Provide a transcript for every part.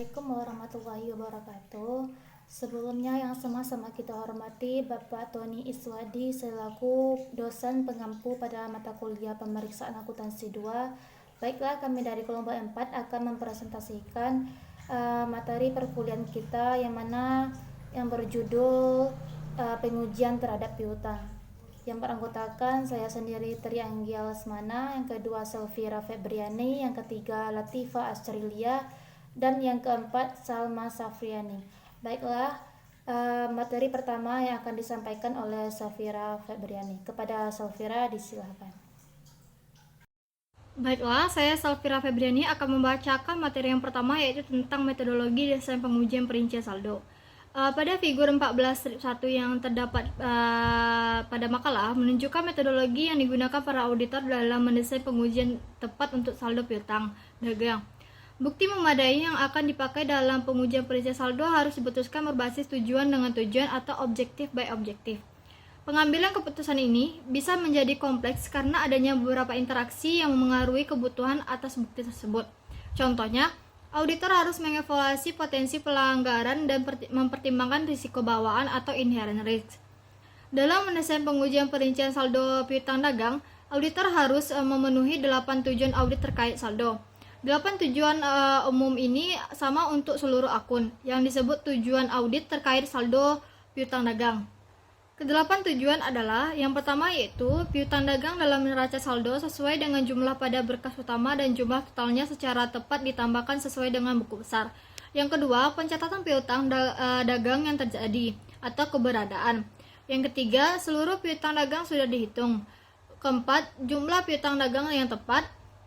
Assalamualaikum warahmatullahi wabarakatuh. Sebelumnya yang sama-sama kita hormati Bapak Tony Iswadi selaku dosen pengampu pada mata kuliah pemeriksaan akuntansi 2. Baiklah, kami dari kelompok 4 akan mempresentasikan materi perkuliahan kita yang berjudul pengujian terhadap piutang. Yang beranggotakan saya sendiri Tri Anggia Lesmana, yang kedua Selvira Febriani, yang ketiga Latifa Astrilia, dan yang keempat Salma Safriani. Baiklah, materi pertama yang akan disampaikan oleh Selvira Febriani. Kepada Selvira disilahkan. Baiklah, saya Selvira Febriani akan membacakan materi yang pertama, yaitu tentang metodologi desain pengujian perincian saldo. Pada figur 14 strip 1 yang terdapat pada makalah menunjukkan metodologi yang digunakan para auditor dalam mendesain pengujian tepat untuk saldo piutang dagang. Bukti memadai yang akan dipakai dalam pengujian perincian saldo harus diputuskan berbasis tujuan dengan tujuan atau objektif by objektif. Pengambilan keputusan ini bisa menjadi kompleks karena adanya beberapa interaksi yang memengaruhi kebutuhan atas bukti tersebut. Contohnya, auditor harus mengevaluasi potensi pelanggaran dan mempertimbangkan risiko bawaan atau inherent risk. Dalam mendesain pengujian perincian saldo piutang dagang, auditor harus memenuhi 8 tujuan audit terkait saldo. 8 tujuan umum ini sama untuk seluruh akun, yang disebut tujuan audit terkait saldo piutang dagang. Kedelapan tujuan adalah, yang pertama yaitu piutang dagang dalam neraca saldo sesuai dengan jumlah pada berkas utama dan jumlah totalnya secara tepat ditambahkan sesuai dengan buku besar. Yang kedua, pencatatan piutang dagang yang terjadi atau keberadaan. Yang ketiga, seluruh piutang dagang sudah dihitung. Keempat, jumlah piutang dagang yang tepat.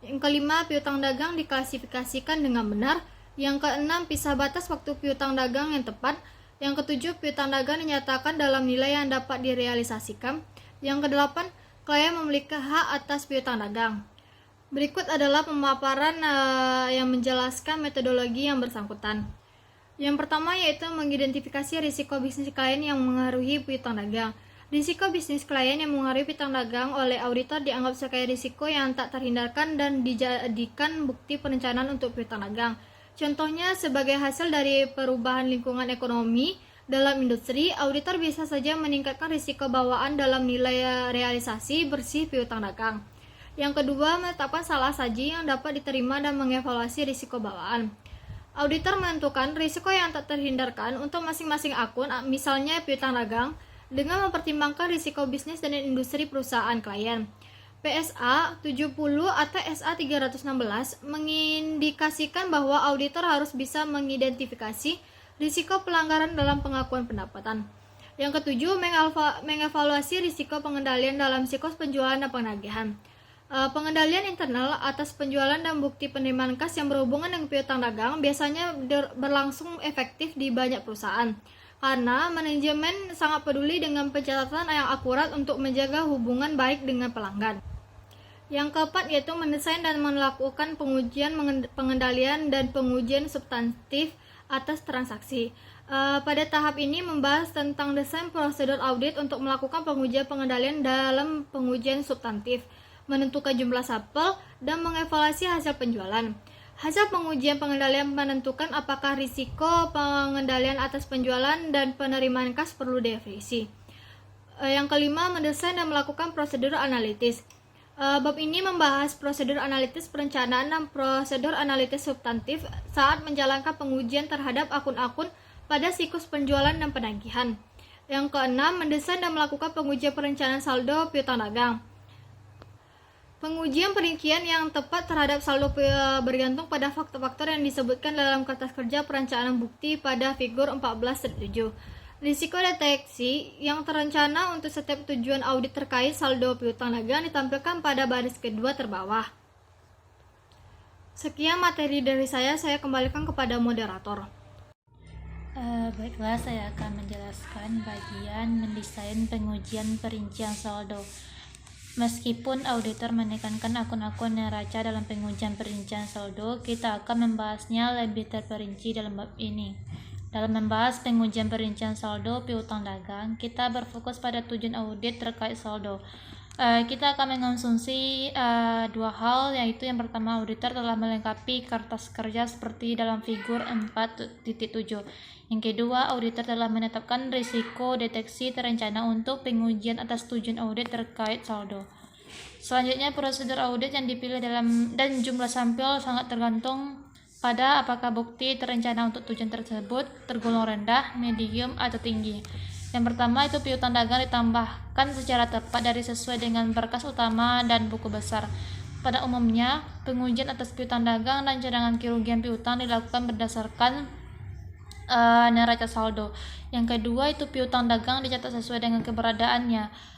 Yang kelima, piutang dagang diklasifikasikan dengan benar. Yang keenam, pisah batas waktu piutang dagang yang tepat. Yang ketujuh, piutang dagang dinyatakan dalam nilai yang dapat direalisasikan. Yang kedelapan, klien memiliki hak atas piutang dagang. Berikut adalah pemaparan yang menjelaskan metodologi yang bersangkutan. Yang pertama yaitu mengidentifikasi risiko bisnis klien yang mengaruhi piutang dagang. Risiko bisnis klien yang mengaruhi piutang dagang oleh auditor dianggap sebagai risiko yang tak terhindarkan dan dijadikan bukti perencanaan untuk piutang dagang. Contohnya, sebagai hasil dari perubahan lingkungan ekonomi dalam industri, auditor bisa saja meningkatkan risiko bawaan dalam nilai realisasi bersih piutang dagang. Yang kedua, menetapkan salah saji yang dapat diterima dan mengevaluasi risiko bawaan. Auditor menentukan risiko yang tak terhindarkan untuk masing-masing akun, misalnya piutang dagang, dengan mempertimbangkan risiko bisnis dan industri perusahaan klien. PSA 70 atau SA 316 mengindikasikan bahwa auditor harus bisa mengidentifikasi risiko pelanggaran dalam pengakuan pendapatan. Yang ketujuh, mengevaluasi risiko pengendalian dalam siklus penjualan dan penagihan. Pengendalian internal atas penjualan dan bukti penerimaan kas yang berhubungan dengan piutang dagang biasanya berlangsung efektif di banyak perusahaan, karena manajemen sangat peduli dengan pencatatan yang akurat untuk menjaga hubungan baik dengan pelanggan. Yang keempat yaitu mendesain dan melakukan pengujian pengendalian dan pengujian substantif atas transaksi. Pada tahap ini membahas tentang desain prosedur audit untuk melakukan pengujian pengendalian dalam pengujian substantif, menentukan jumlah sampel, dan mengevaluasi hasil penjualan. Hasil pengujian pengendalian menentukan apakah risiko pengendalian atas penjualan dan penerimaan kas perlu direvisi. Yang kelima, mendesain dan melakukan prosedur analitis. Bab ini membahas prosedur analitis perencanaan dan prosedur analitis substantif saat menjalankan pengujian terhadap akun-akun pada siklus penjualan dan penagihan. Yang keenam, mendesain dan melakukan pengujian perencanaan saldo piutang dagang. Pengujian perincian yang tepat terhadap saldo bergantung pada faktor-faktor yang disebutkan dalam kertas kerja perencanaan bukti pada figur 14/7. Risiko deteksi yang terencana untuk setiap tujuan audit terkait saldo piutang dagang ditampilkan pada baris kedua terbawah. Sekian materi dari saya kembalikan kepada moderator. Baiklah, saya akan menjelaskan bagian mendesain pengujian perincian saldo. Meskipun auditor menekankan akun-akun neraca dalam pengujian perincian saldo, kita akan membahasnya lebih terperinci dalam bab ini. Dalam membahas pengujian perincian saldo piutang dagang, kita berfokus pada tujuan audit terkait saldo. Kita akan mengonsumsi dua hal, yaitu yang pertama, auditor telah melengkapi kertas kerja seperti dalam figur 4.7. Yang kedua, auditor telah menetapkan risiko deteksi terencana untuk pengujian atas tujuan audit terkait saldo. Selanjutnya, prosedur audit yang dipilih dan jumlah sampel sangat tergantung pada apakah bukti terencana untuk tujuan tersebut tergolong rendah, medium, atau tinggi. Yang pertama itu piutang dagang ditambahkan secara tepat dari sesuai dengan berkas utama dan buku besar. Pada umumnya, pengujian atas piutang dagang dan cadangan kerugian piutang dilakukan berdasarkan neraca saldo. Yang kedua itu piutang dagang dicatat sesuai dengan keberadaannya.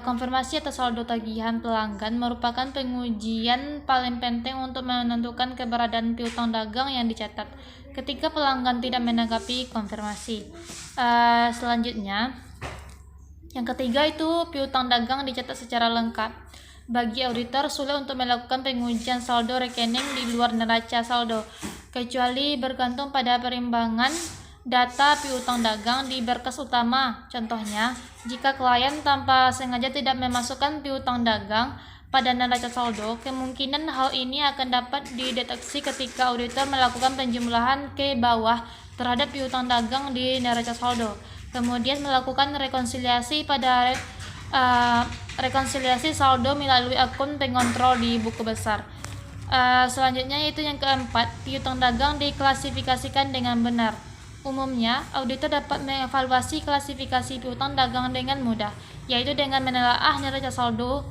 Konfirmasi atas saldo tagihan pelanggan merupakan pengujian paling penting untuk menentukan keberadaan piutang dagang yang dicatat ketika pelanggan tidak menanggapi konfirmasi. Selanjutnya, yang ketiga itu piutang dagang dicatat secara lengkap. Bagi auditor sulit untuk melakukan pengujian saldo rekening di luar neraca saldo, kecuali bergantung pada perimbangan data piutang dagang di berkas utama. Contohnya, jika klien tanpa sengaja tidak memasukkan piutang dagang pada neraca saldo, kemungkinan hal ini akan dapat dideteksi ketika auditor melakukan penjumlahan ke bawah terhadap piutang dagang di neraca saldo, kemudian melakukan rekonsiliasi pada rekonsiliasi saldo melalui akun pengontrol di buku besar. Selanjutnya itu yang keempat, piutang dagang diklasifikasikan dengan benar. Umumnya, auditor dapat mengevaluasi klasifikasi piutang dagang dengan mudah, yaitu dengan menelaah neraca saldo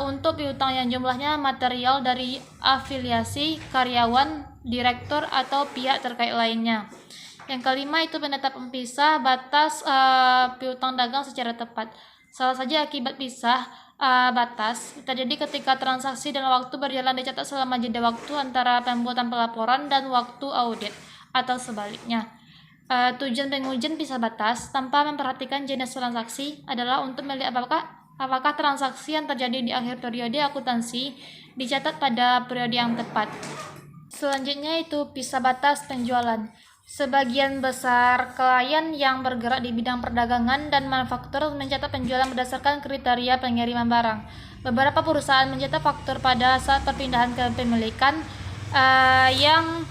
untuk piutang yang jumlahnya material dari afiliasi karyawan, direktur, atau pihak terkait lainnya. Yang kelima itu penetapan pisah batas piutang dagang secara tepat. Salah saja akibat pisah batas terjadi ketika transaksi dan waktu berjalan dicatat selama jeda waktu antara pembuatan pelaporan dan waktu audit, atau sebaliknya. Tujuan pengujian pisah batas tanpa memperhatikan jenis transaksi adalah untuk melihat apakah transaksi yang terjadi di akhir periode akuntansi dicatat pada periode yang tepat. Selanjutnya itu pisah batas penjualan. Sebagian besar klien yang bergerak di bidang perdagangan dan manufaktur mencatat penjualan berdasarkan kriteria pengiriman barang. Beberapa perusahaan mencatat faktur pada saat perpindahan kepemilikan yang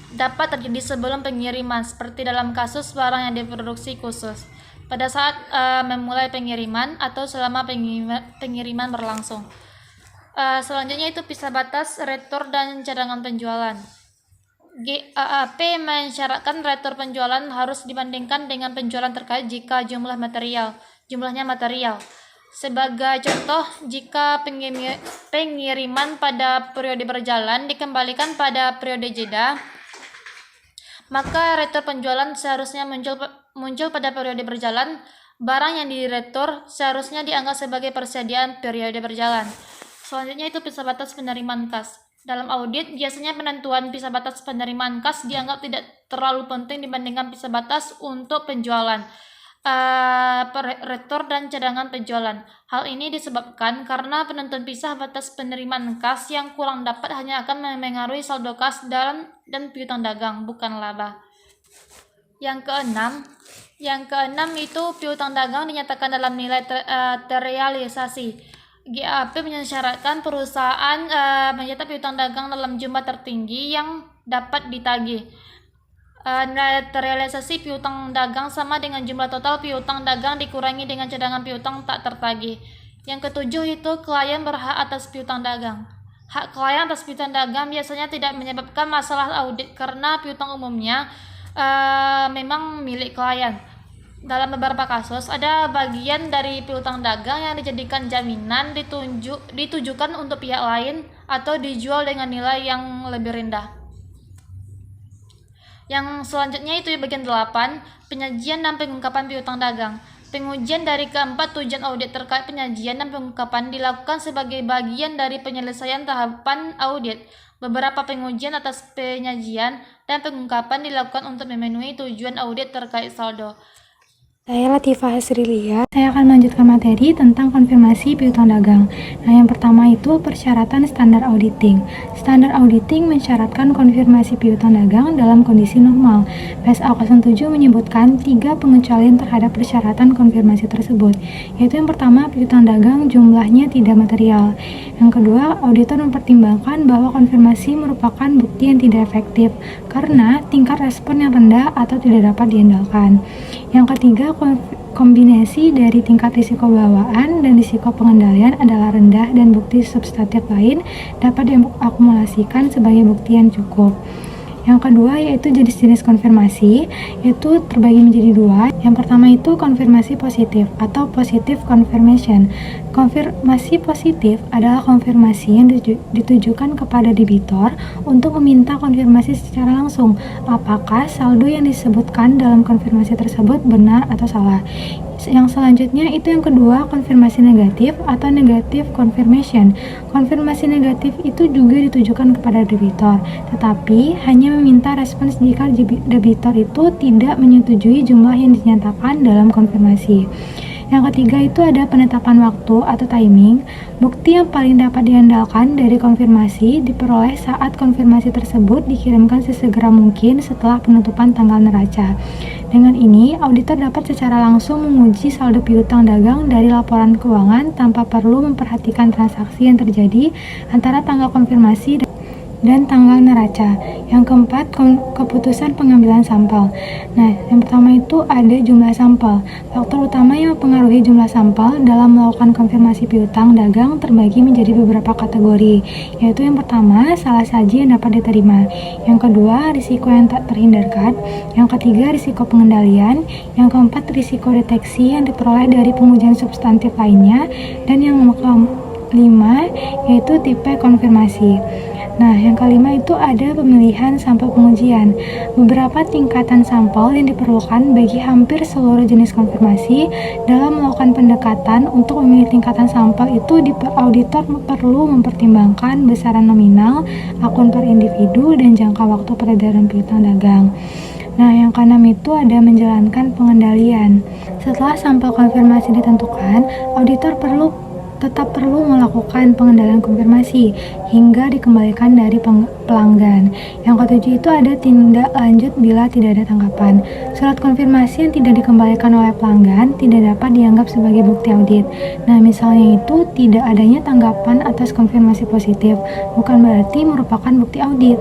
dapat terjadi sebelum pengiriman, seperti dalam kasus barang yang diproduksi khusus, pada saat memulai pengiriman atau selama pengiriman berlangsung. Selanjutnya itu pisah batas retur dan cadangan penjualan. GAAP mensyaratkan retur penjualan harus dibandingkan dengan penjualan terkait jika jumlahnya material. Sebagai contoh, jika pengiriman pada periode berjalan dikembalikan pada periode jeda, maka retur penjualan seharusnya muncul pada periode berjalan. Barang yang diretur seharusnya dianggap sebagai persediaan periode berjalan. Selanjutnya itu pisah batas penerimaan kas. Dalam audit, biasanya penentuan pisah batas penerimaan kas dianggap tidak terlalu penting dibandingkan pisah batas untuk penjualan, retur, dan cadangan penjualan. Hal ini disebabkan karena penentuan pisah batas penerimaan kas yang kurang dapat hanya akan memengaruhi saldo kas dan piutang dagang, bukan laba. Yang keenam itu piutang dagang dinyatakan dalam nilai terrealisasi. GAAP mensyaratkan perusahaan mencatat piutang dagang dalam jumlah tertinggi yang dapat ditagih. Nilai terrealisasi piutang dagang sama dengan jumlah total piutang dagang dikurangi dengan cadangan piutang tak tertagih. Yang ketujuh itu klien berhak atas piutang dagang. Hak klien atas piutang dagang biasanya tidak menyebabkan masalah audit karena piutang umumnya memang milik klien. Dalam beberapa kasus, ada bagian dari piutang dagang yang dijadikan jaminan ditujukan untuk pihak lain atau dijual dengan nilai yang lebih rendah. Yang selanjutnya itu bagian 8, penyajian dan pengungkapan piutang dagang. Pengujian dari keempat tujuan audit terkait penyajian dan pengungkapan dilakukan sebagai bagian dari penyelesaian tahapan audit. Beberapa pengujian atas penyajian dan pengungkapan dilakukan untuk memenuhi tujuan audit terkait saldo. Saya Latifah Hasrilia. Saya akan melanjutkan materi tentang konfirmasi piutang dagang. Nah, yang pertama itu persyaratan standar auditing. Standar auditing mensyaratkan konfirmasi piutang dagang dalam kondisi normal. PSA 07 menyebutkan 3 pengecualian terhadap persyaratan konfirmasi tersebut, yaitu yang pertama, piutang dagang jumlahnya tidak material. Yang kedua, auditor mempertimbangkan bahwa konfirmasi merupakan bukti yang tidak efektif karena tingkat respon yang rendah atau tidak dapat diandalkan. Yang ketiga, kombinasi dari tingkat risiko bawaan dan risiko pengendalian adalah rendah dan bukti substantif lain dapat diakumulasikan sebagai bukti yang cukup. Yang kedua yaitu jenis-jenis konfirmasi, yaitu terbagi menjadi 2. Yang pertama itu konfirmasi positif atau positive confirmation. Konfirmasi positif adalah konfirmasi yang ditujukan kepada debitor untuk meminta konfirmasi secara langsung apakah saldo yang disebutkan dalam konfirmasi tersebut benar atau salah. Yang selanjutnya itu yang kedua, konfirmasi negatif atau negative confirmation. Konfirmasi negatif itu juga ditujukan kepada debitor, tetapi hanya meminta respons jika debitor itu tidak menyetujui jumlah yang dinyatakan dalam konfirmasi. Yang ketiga itu ada penetapan waktu atau timing. Bukti yang paling dapat diandalkan dari konfirmasi diperoleh saat konfirmasi tersebut dikirimkan sesegera mungkin setelah penutupan tanggal neraca. Dengan ini, auditor dapat secara langsung menguji saldo piutang dagang dari laporan keuangan tanpa perlu memperhatikan transaksi yang terjadi antara tanggal konfirmasi dan tanggal neraca. Yang keempat, keputusan pengambilan sampel. Nah, yang pertama itu ada jumlah sampel. Faktor utama yang mempengaruhi jumlah sampel dalam melakukan konfirmasi piutang dagang terbagi menjadi beberapa kategori, yaitu yang pertama, salah saji yang dapat diterima. Yang kedua, risiko yang tak terhindarkan. Yang ketiga, risiko pengendalian. Yang keempat, risiko deteksi yang diperoleh dari pengujian substantif lainnya. Dan yang kelima, yaitu tipe konfirmasi. Nah, yang kelima itu ada pemilihan sampel pengujian. Beberapa tingkatan sampel yang diperlukan bagi hampir seluruh jenis konfirmasi. Dalam melakukan pendekatan untuk memilih tingkatan sampel itu, auditor perlu mempertimbangkan besaran nominal, akun per individu, dan jangka waktu peredaran piutang dagang. Nah, yang keenam itu ada menjalankan pengendalian. Setelah sampel konfirmasi ditentukan, auditor tetap perlu melakukan pengendalian konfirmasi hingga dikembalikan dari pelanggan. Yang ketujuh itu ada tindak lanjut bila tidak ada tanggapan. Surat konfirmasi yang tidak dikembalikan oleh pelanggan tidak dapat dianggap sebagai bukti audit. Nah, misalnya itu tidak adanya tanggapan atas konfirmasi positif, bukan berarti merupakan bukti audit.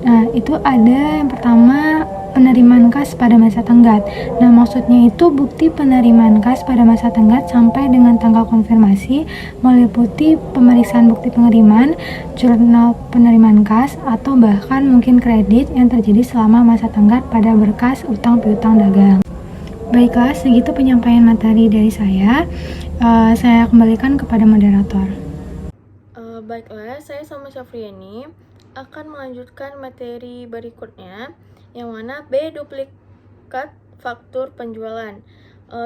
Nah, itu ada yang pertama, penerimaan kas pada masa tenggat. Nah, maksudnya itu bukti penerimaan kas pada masa tenggat sampai dengan tanggal konfirmasi meliputi pemeriksaan bukti pengiriman, jurnal penerimaan kas, atau bahkan mungkin kredit yang terjadi selama masa tenggat pada berkas utang piutang dagang. Baiklah, segitu penyampaian materi dari saya. Saya kembalikan kepada moderator. Baiklah, saya sama Syafriani akan melanjutkan materi berikutnya, yang mana B, duplikat faktur penjualan.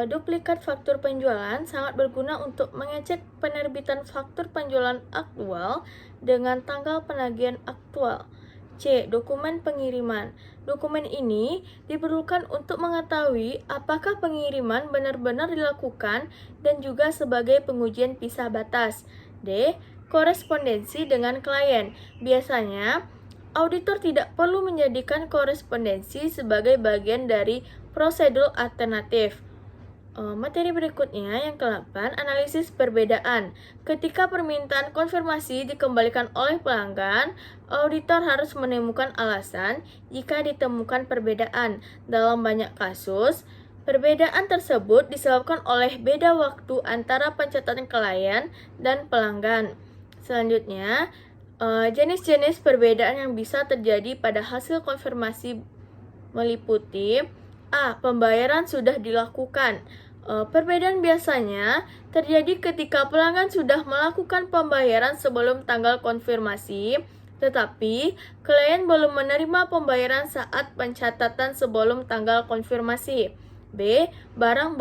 Duplikat faktur penjualan sangat berguna untuk mengecek penerbitan faktur penjualan aktual dengan tanggal penagihan aktual. C. Dokumen pengiriman. Dokumen ini diperlukan untuk mengetahui apakah pengiriman benar-benar dilakukan dan juga sebagai pengujian pisah batas. D. Korespondensi dengan klien. Biasanya, auditor tidak perlu menjadikan korespondensi sebagai bagian dari prosedur alternatif. Materi berikutnya yang ke-8, analisis perbedaan. Ketika permintaan konfirmasi dikembalikan oleh pelanggan, auditor harus menemukan alasan jika ditemukan perbedaan. Dalam banyak kasus, perbedaan tersebut disebabkan oleh beda waktu antara pencatatan klien dan pelanggan. Selanjutnya, jenis-jenis perbedaan yang bisa terjadi pada hasil konfirmasi meliputi A. Pembayaran sudah dilakukan. Perbedaan biasanya terjadi ketika pelanggan sudah melakukan pembayaran sebelum tanggal konfirmasi, tetapi klien belum menerima pembayaran saat pencatatan sebelum tanggal konfirmasi. B. Barang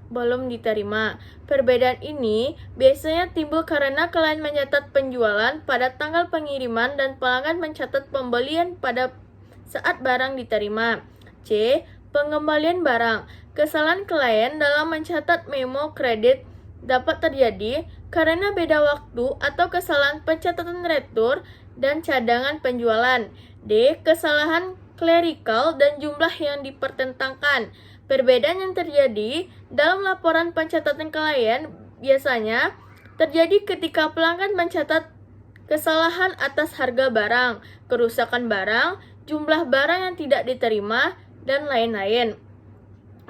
belum diterima. Perbedaan ini biasanya timbul karena klien mencatat penjualan pada tanggal pengiriman dan pelanggan mencatat pembelian pada saat barang diterima. C. Pengembalian barang. Kesalahan klien dalam mencatat memo kredit dapat terjadi karena beda waktu atau kesalahan pencatatan retur dan cadangan penjualan. D. Kesalahan clerical dan jumlah yang dipertentangkan. Perbedaan yang terjadi dalam laporan pencatatan klien biasanya terjadi ketika pelanggan mencatat kesalahan atas harga barang, kerusakan barang, jumlah barang yang tidak diterima, dan lain-lain.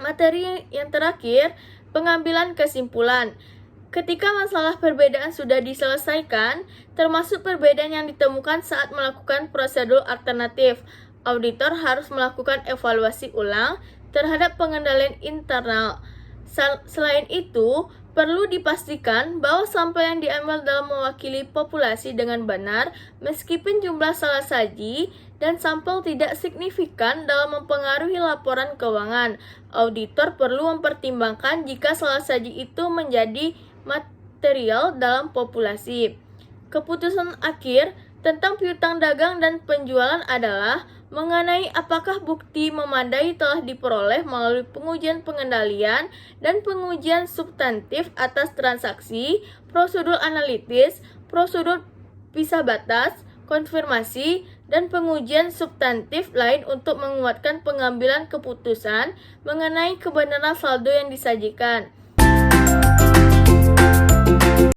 Materi yang terakhir, pengambilan kesimpulan. Ketika masalah perbedaan sudah diselesaikan, termasuk perbedaan yang ditemukan saat melakukan prosedur alternatif, auditor harus melakukan evaluasi ulang terhadap pengendalian internal. Selain itu, perlu dipastikan bahwa sampel yang diambil dalam mewakili populasi dengan benar, meskipun jumlah salah saji dan sampel tidak signifikan dalam mempengaruhi laporan keuangan. Auditor perlu mempertimbangkan jika salah saji itu menjadi material dalam populasi. Keputusan akhir tentang piutang dagang dan penjualan adalah mengenai apakah bukti memadai telah diperoleh melalui pengujian pengendalian dan pengujian substantif atas transaksi, prosedur analitis, prosedur pisah batas, konfirmasi, dan pengujian substantif lain untuk menguatkan pengambilan keputusan mengenai kebenaran saldo yang disajikan.